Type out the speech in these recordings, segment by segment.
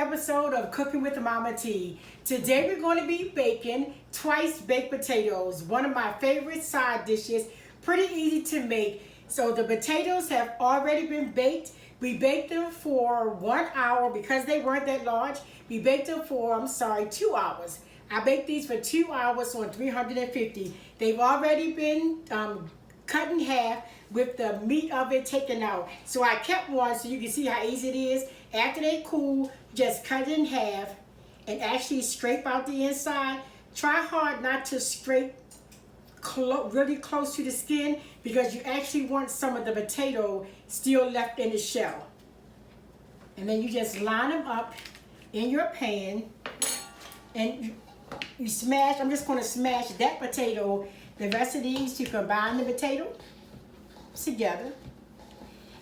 episode of Cooking with Mama T. Today we're going to be baking twice baked potatoes, one of my favorite side dishes, pretty easy to make. So the potatoes have already been baked. We baked them for 1 hour because they weren't that large. We baked them for, 2 hours. I baked these for 2 hours on 350. They've already been cut in half with the meat of it taken out. So I kept one so you can see how easy it is. After they cool, just cut it in half and actually scrape out the inside. Try hard not to scrape really close to the skin because you actually want some of the potato still left in the shell. And then you just line them up in your pan and you smash. I'm just going to smash that potato. The rest of these, you combine the potato together.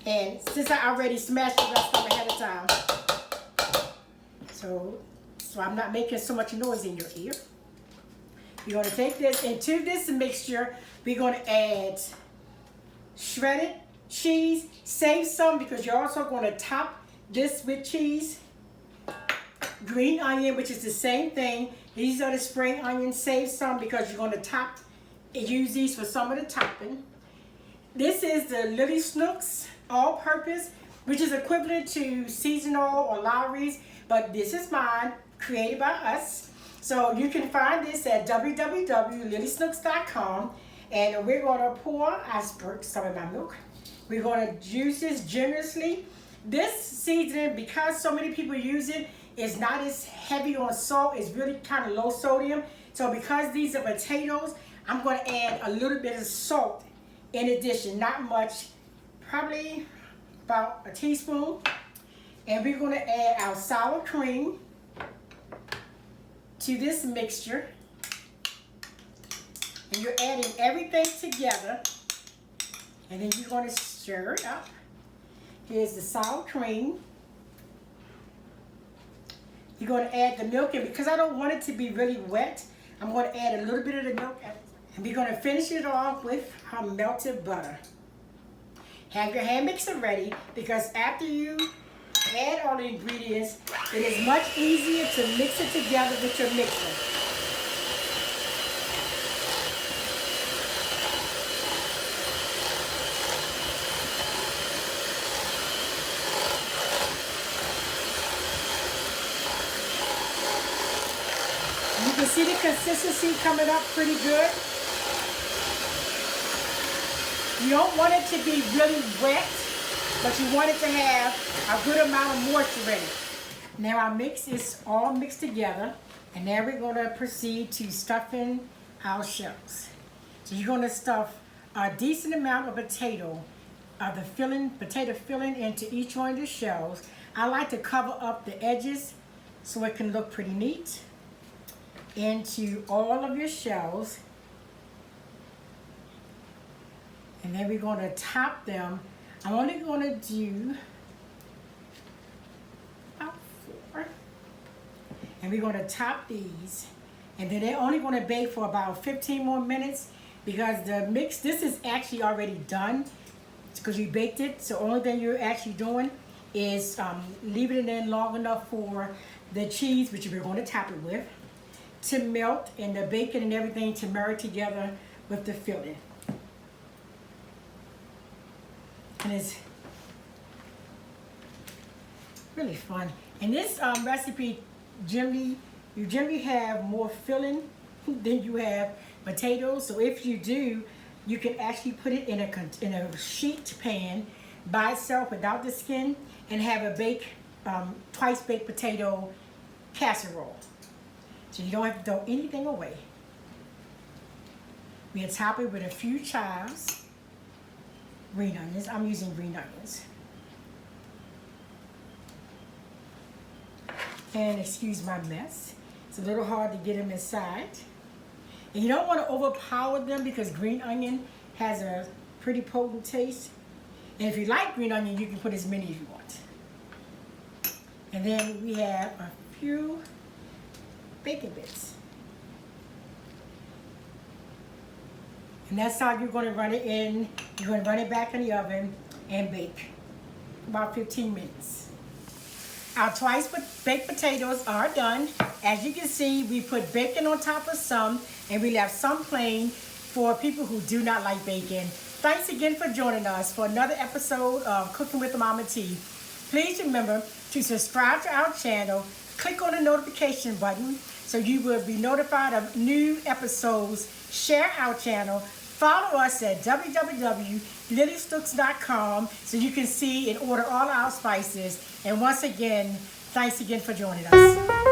And since I already smashed the rest of them ahead of time, so I'm not making so much noise in your ear. You're going to take this, into this mixture, we're going to add shredded cheese. Save some because you're also going to top this with cheese. Green onion, which is the same thing. These are the spring onions. Save some because you're going to use these for some of the topping. This is the Lily Snooks all-purpose, which is equivalent to seasonal or Lowry's, but this is mine, created by us. So you can find this at www.lilysnooks.com, and we're going to pour, I spurted some of my milk. We're going to use this generously. This seasoning, because so many people use it, is not as heavy on salt. It's really kind of low sodium. So because these are potatoes, I'm going to add a little bit of salt in addition, not much, probably about a teaspoon. And we're going to add our sour cream to this mixture. And you're adding everything together. And then you're going to stir it up. Here's the sour cream. You're going to add the milk, and because I don't want it to be really wet, I'm going to add a little bit of the milk. And we're going to finish it off with our melted butter. Have your hand mixer ready, because after you add all the ingredients, it is much easier to mix it together with your mixer. You can see the consistency coming up pretty good. You don't want it to be really wet, but you want it to have a good amount of moisture in it. Now our mix is all mixed together, and now we're going to proceed to stuffing our shells. So you're going to stuff a decent amount of potato filling into each one of the shells. I like to cover up the edges so it can look pretty neat into all of your shells. And then we're going to top them. I'm only going to do about 4. And we're going to top these. And then they're only going to bake for about 15 more minutes because the mix, this is actually already done because you baked it. So the only thing you're actually doing is leaving it in long enough for the cheese, which we're going to top it with, to melt, and the bacon and everything to marry together with the filling. And it's really fun. And this recipe, you generally have more filling than you have potatoes. So if you do, you can actually put it in a sheet pan by itself without the skin and have a twice baked potato casserole. So you don't have to throw anything away. We'll top it with a few chives. Green onions. I'm using green onions. And excuse my mess. It's a little hard to get them inside. And you don't want to overpower them because green onion has a pretty potent taste. And if you like green onion, you can put as many as you want. And then we have a few bacon bits. And that's how you're going to run it in. You're going to run it back in the oven and bake about 15 minutes. Our twice baked potatoes are done. As you can see, we put bacon on top of some, and we left some plain for people who do not like bacon. Thanks again for joining us for another episode of Cooking with Momma T. Please remember to subscribe to our channel, click on the notification button so you will be notified of new episodes. Share our channel. Follow us at www.lillystooks.com so you can see and order all our spices. And once again, thanks again for joining us.